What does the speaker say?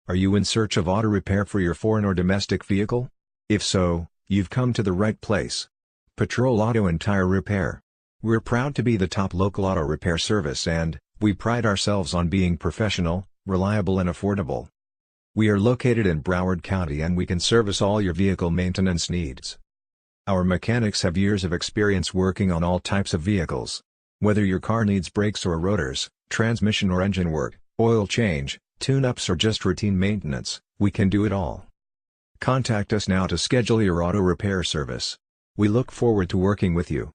Are you in search of auto repair for your foreign or domestic vehicle? If so, you've come to the right place. Patrol Auto and Tire Repair. We're proud to be the top local auto repair service and we pride ourselves on being professional, reliable and affordable. We are located in Broward County and we can service all your vehicle maintenance needs. Our mechanics have years of experience working on all types of vehicles. Whether your car needs brakes or rotors, transmission or engine work, oil change, tune-ups or just routine maintenance, we can do it all. Contact us now to schedule your auto repair service. We look forward to working with you.